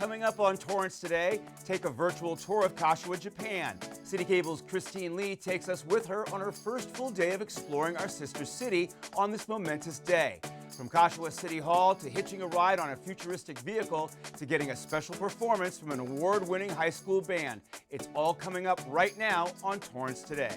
Coming up on Torrance Today, take a virtual tour of Kashiwa, Japan. City Cable's Christine Lee takes us with her on her first full day of exploring our sister city on this momentous day. From Kashiwa City Hall to hitching a ride on a futuristic vehicle to getting a special performance from an award-winning high school band. It's all coming up right now on Torrance Today.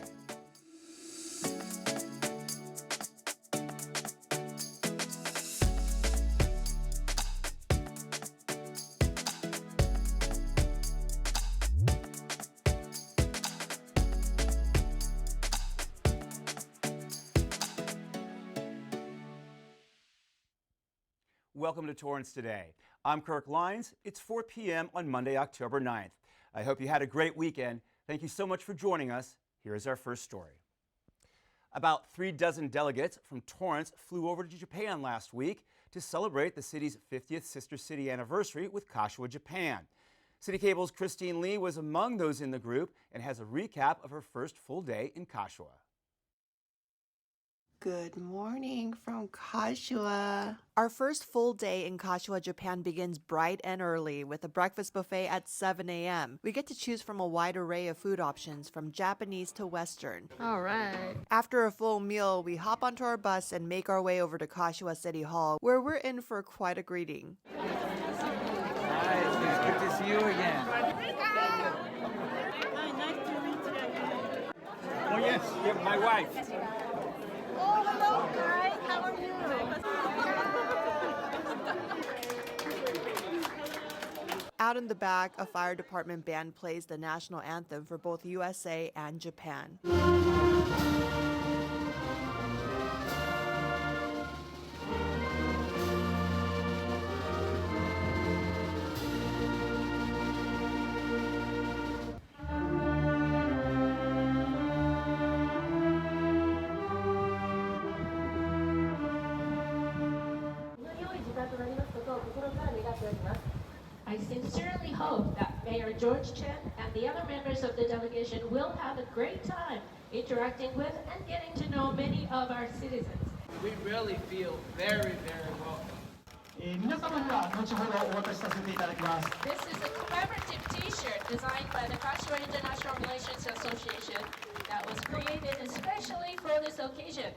Welcome to Torrance Today. I'm Kirk Lyons. It's 4 p.m. on Monday, October 9th. I hope you had a great weekend. Thank you so much for joining us. Here's our first story. About 36 delegates from Torrance flew over to Japan last week to celebrate the city's 50th sister city anniversary with Kashiwa, Japan. City Cable's Christine Lee was among those in the group and has a recap of her first full day in Kashiwa. Good morning from Kashiwa. Our first full day in Kashiwa, Japan begins bright and early with a breakfast buffet at 7 a.m. We get to choose from a wide array of food options from Japanese to Western. All right. After a full meal, we hop onto our bus and make our way over to Kashiwa City Hall, where we're in for quite a greeting. Hi, it's good to see you again. Hi, nice to meet you again. Oh yes, you're my wife. Oh, hello, hi, how are you? Out in the back, a fire department band plays the national anthem for both USA and Japan. I sincerely hope that Mayor George Chen and the other members of the delegation will have a great time interacting with and getting to know many of our citizens. We really feel very, very welcome. This is a commemorative T-shirt designed by the Kashiwa International Relations Association that was created especially for this occasion.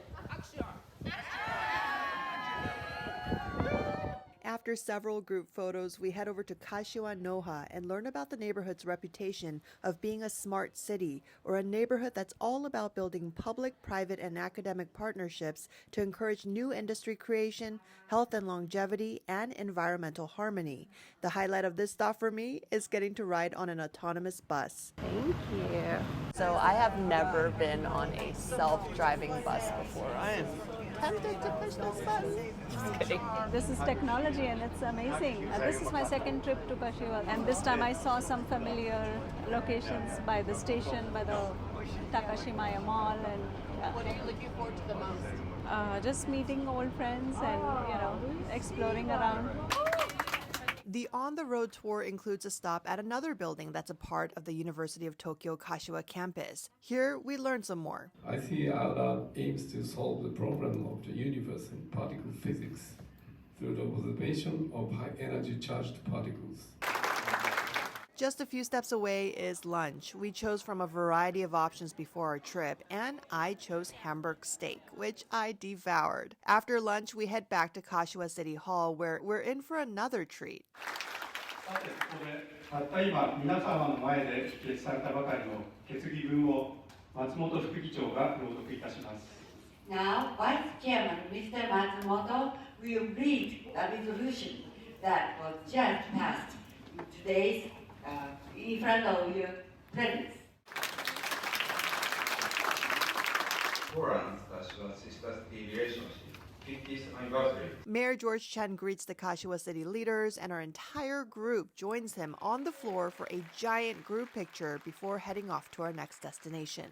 After several group photos, we head over to Kashiwa Noha and learn about the neighborhood's reputation of being a smart city, or a neighborhood that's all about building public, private, and academic partnerships to encourage new industry creation, health and longevity, and environmental harmony. The highlight of this stop for me is getting to ride on an autonomous bus. Thank you. So I have never been on a self-driving bus before. I am tempted to push this bus. Just kidding. This is technology and it's amazing. This is my second trip to Kashiwa, and this time I saw some familiar locations by the station, by the Takashimaya Mall, and What are you looking forward to the most? just meeting old friends and exploring around. The on-the-road tour includes a stop at another building that's a part of the University of Tokyo Kashiwa campus. Here, we learn some more. ICLR aims to solve the problem of the universe in particle physics through the observation of high-energy charged particles. Just a few steps away is lunch. We chose from a variety of options before our trip, and I chose Hamburg steak, which I devoured. After lunch, we head back to Kashiwa City Hall, where we're in for another treat. Now, Vice Chairman Mr. Matsumoto will read the resolution that was just passed in today's in front of your presence. Torrance Kashiwa Sister City Relationship 50th anniversary. Mayor George Chen greets the Kashiwa City leaders, and our entire group joins him on the floor for a giant group picture before heading off to our next destination.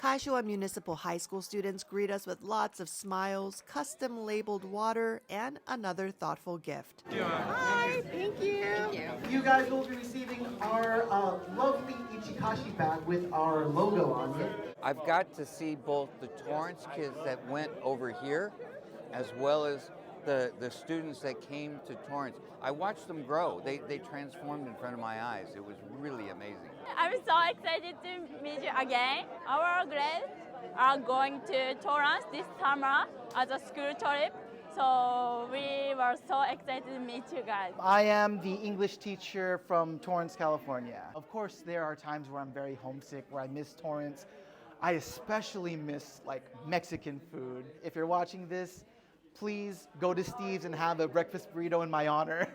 Kashiwa Municipal High School students greet us with lots of smiles, custom-labeled water, and another thoughtful gift. Hi, thank you. You guys will be receiving our lovely Ichikashi bag with our logo on it. I've got to see both the Torrance kids that went over here, as well as the students that came to Torrance. I watched them grow. They transformed in front of my eyes. It was really amazing. I'm so excited to meet you again. Our grades are going to Torrance this summer as a school trip. So we were so excited to meet you guys. I am the English teacher from Torrance, California. Of course, there are times where I'm very homesick, where I miss Torrance. I especially miss like Mexican food. If you're watching this, please go to Steve's and have a breakfast burrito in my honor.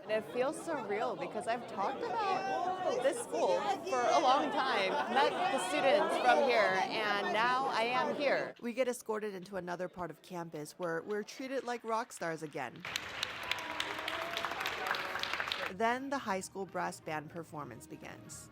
And it feels surreal because I've talked about this school for a long time, met the students from here, and now I am here. We get escorted into another part of campus where we're treated like rock stars again. Then the high school brass band performance begins.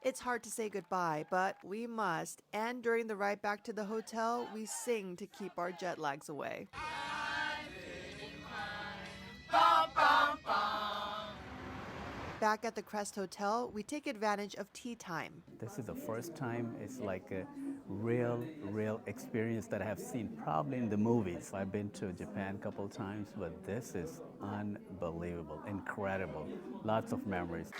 It's hard to say goodbye, but we must. And during the ride back to the hotel, we sing to keep our jet lags away. Back at the Crest Hotel, we take advantage of tea time. This is the first time it's like a real experience that I have seen probably in the movies. I've been to Japan a couple times, but this is unbelievable, incredible, lots of memories.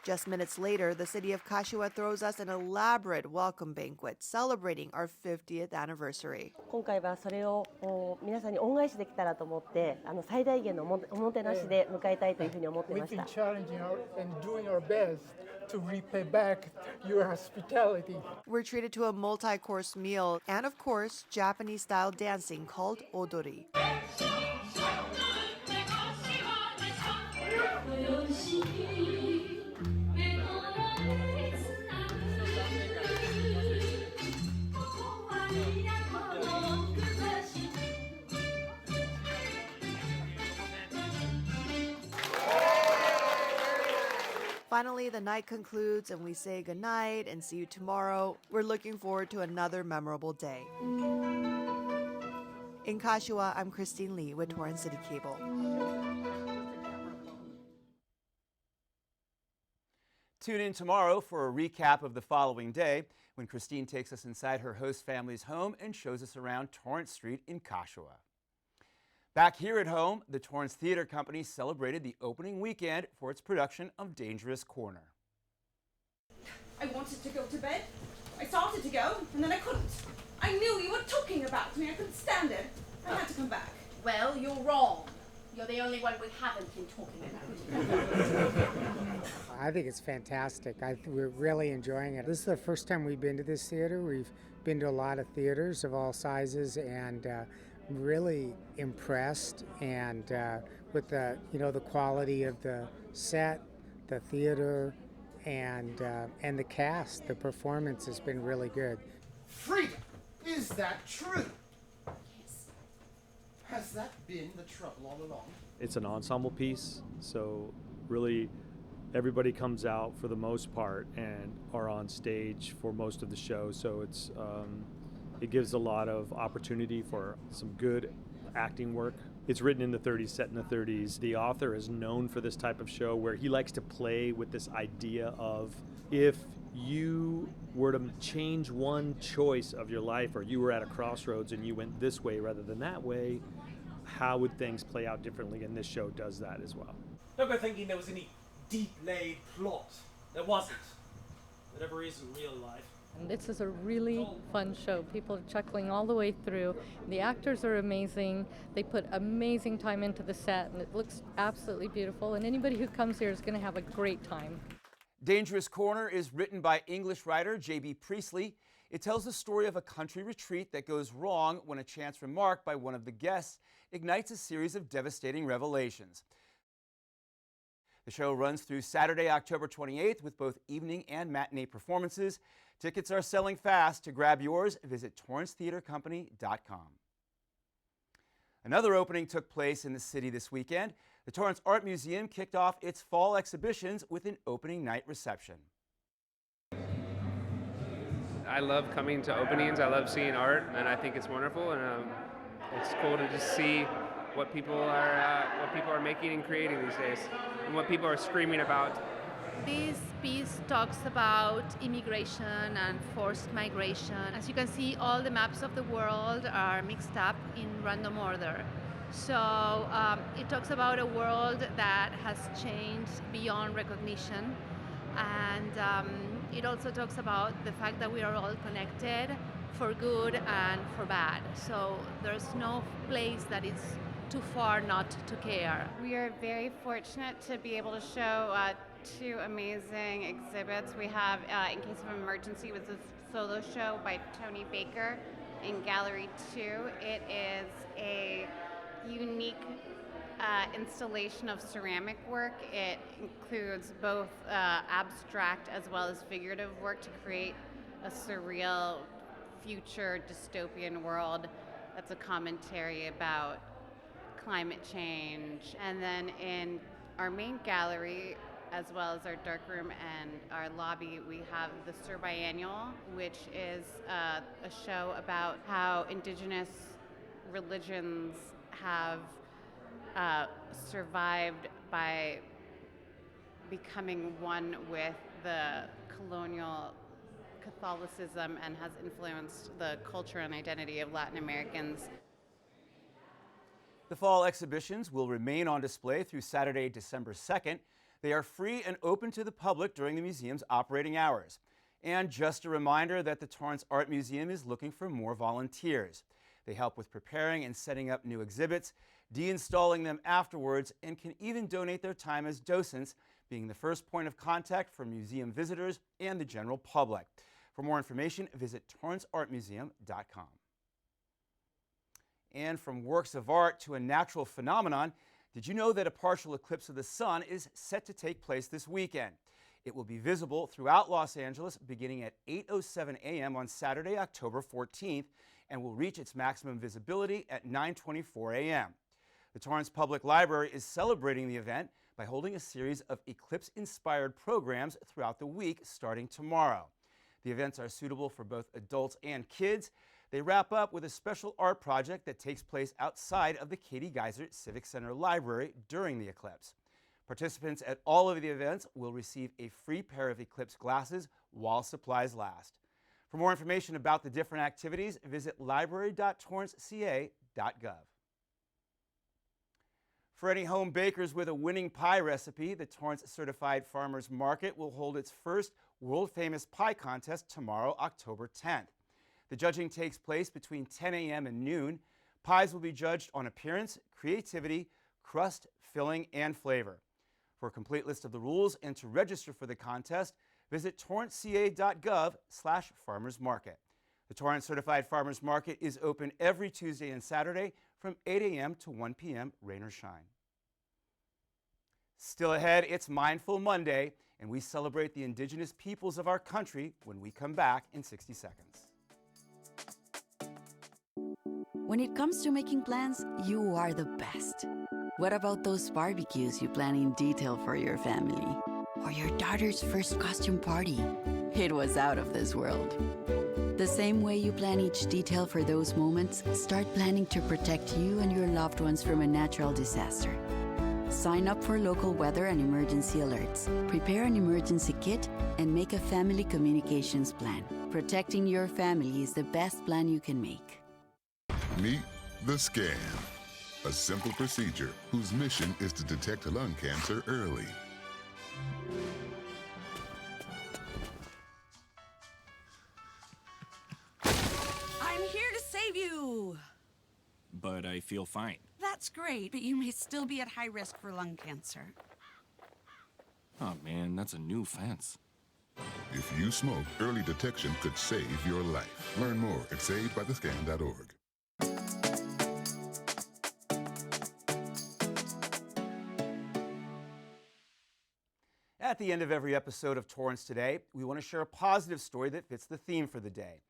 Just minutes later, the city of Kashiwa throws us an elaborate welcome banquet celebrating our 50th anniversary. 今回はそれを皆さんに恩返しできたらと思って、最大限のおもてなしで迎えたいというふうに思っていました。 We've been challenging and doing our best to repay back your hospitality. We're treated to a multi-course meal and, of course, Japanese-style dancing called odori. Finally, the night concludes and we say goodnight and see you tomorrow. We're looking forward to another memorable day. In Kashiwa, I'm Christine Lee with Torrance City Cable. Tune in tomorrow for a recap of the following day when Christine takes us inside her host family's home and shows us around Torrance Street in Kashiwa. Back here at home, the Torrance Theater Company celebrated the opening weekend for its production of Dangerous Corner. I wanted to go to bed. I started to go, and then I couldn't. I knew you were talking about me. I couldn't stand it. I had to come back. Well, you're wrong. You're the only one we haven't been talking about. I think it's fantastic. We're really enjoying it. This is the first time we've been to this theater. We've been to a lot of theaters of all sizes, and really impressed and with the the quality of the set, the theater, and the cast. The performance has been really good. Freedom, is that true? Yes. Has that been the trouble all along? It's an ensemble piece, so really everybody comes out for the most part and are on stage for most of the show. So it gives a lot of opportunity for some good acting work. It's written in the 30s, set in the 30s. The author is known for this type of show where he likes to play with this idea of if you were to change one choice of your life, or you were at a crossroads and you went this way rather than that way, how would things play out differently? And this show does that as well. Don't go thinking there was any deep-laid plot. There wasn't. Whatever is in real life. And this is a really fun show. People are chuckling all the way through. The actors are amazing. They put amazing time into the set, and it looks absolutely beautiful. And anybody who comes here is going to have a great time. Dangerous Corner is written by English writer J.B. Priestley. It tells the story of a country retreat that goes wrong when a chance remark by one of the guests ignites a series of devastating revelations. The show runs through Saturday, October 28th with both evening and matinee performances. Tickets are selling fast. To grab yours, visit torrancetheatercompany.com. Another opening took place in the city this weekend. The Torrance Art Museum kicked off its fall exhibitions with an opening night reception. I love coming to openings. I love seeing art, and I think it's wonderful. And it's cool to just see what people are making and creating these days, and what people are screaming about. This piece talks about immigration and forced migration. As you can see, all the maps of the world are mixed up in random order. So it talks about a world that has changed beyond recognition. And it also talks about the fact that we are all connected for good and for bad. So there's no place that is too far not to care. We are very fortunate to be able to show two amazing exhibits. We have In Case of Emergency, was a solo show by Tony Baker in Gallery 2. It is a unique installation of ceramic work. It includes both abstract as well as figurative work to create a surreal future dystopian world that's a commentary about climate change. And then in our main gallery, as well as our dark room and our lobby, we have the Surbiannual, which is a show about how indigenous religions have survived by becoming one with the colonial Catholicism and has influenced the culture and identity of Latin Americans. The fall exhibitions will remain on display through Saturday, December 2nd. They are free and open to the public during the museum's operating hours. And just a reminder that the Torrance Art Museum is looking for more volunteers. They help with preparing and setting up new exhibits, de-installing them afterwards, and can even donate their time as docents, being the first point of contact for museum visitors and the general public. For more information, visit torranceartmuseum.com. And from works of art to a natural phenomenon, did you know that a partial eclipse of the sun is set to take place this weekend? It will be visible throughout Los Angeles beginning at 8:07 a.m. on Saturday, October 14th, and will reach its maximum visibility at 9:24 a.m. The Torrance Public Library is celebrating the event by holding a series of eclipse-inspired programs throughout the week starting tomorrow. The events are suitable for both adults and kids. They wrap up with a special art project that takes place outside of the Katie Geiser Civic Center Library during the eclipse. Participants at all of the events will receive a free pair of eclipse glasses while supplies last. For more information about the different activities, visit library.torranceca.gov. For any home bakers with a winning pie recipe, the Torrance Certified Farmers Market will hold its first world-famous pie contest tomorrow, October 10th. The judging takes place between 10 a.m. and noon. Pies will be judged on appearance, creativity, crust, filling, and flavor. For a complete list of the rules and to register for the contest, visit torranceca.gov/farmersmarket. The Torrance Certified Farmers Market is open every Tuesday and Saturday from 8 a.m. to 1 p.m., rain or shine. Still ahead, it's Mindful Monday, and we celebrate the indigenous peoples of our country when we come back in 60 seconds. When it comes to making plans, you are the best. What about those barbecues you plan in detail for your family? Or your daughter's first costume party? It was out of this world. The same way you plan each detail for those moments, start planning to protect you and your loved ones from a natural disaster. Sign up for local weather and emergency alerts. Prepare an emergency kit and make a family communications plan. Protecting your family is the best plan you can make. Meet the scan, a simple procedure whose mission is to detect lung cancer early. I'm here to save you! But I feel fine. That's great, but you may still be at high risk for lung cancer. Oh man, that's a new fence. If you smoke, early detection could save your life. Learn more at savedbythescan.org. At the end of every episode of Torrance Today, we want to share a positive story that fits the theme for the day.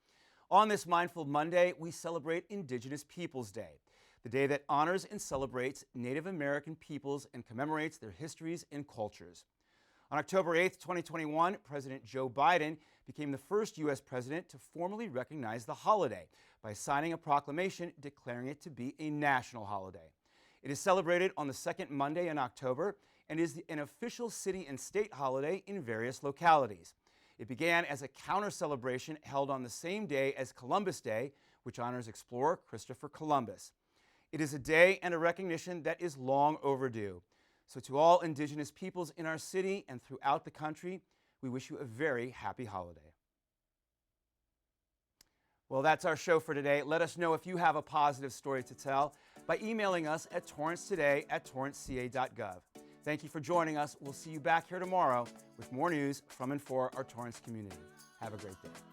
On this Mindful Monday, we celebrate Indigenous Peoples Day, the day that honors and celebrates Native American peoples and commemorates their histories and cultures. On October 8, 2021, President Joe Biden became the first U.S. president to formally recognize the holiday by signing a proclamation declaring it to be a national holiday. It is celebrated on the second Monday in October and is an official city and state holiday in various localities. It began as a counter-celebration held on the same day as Columbus Day, which honors explorer Christopher Columbus. It is a day and a recognition that is long overdue. So to all Indigenous peoples in our city and throughout the country, we wish you a very happy holiday. Well, that's our show for today. Let us know if you have a positive story to tell by emailing us at torrancetoday@torranceca.gov. Thank you for joining us. We'll see you back here tomorrow with more news from and for our Torrance community. Have a great day.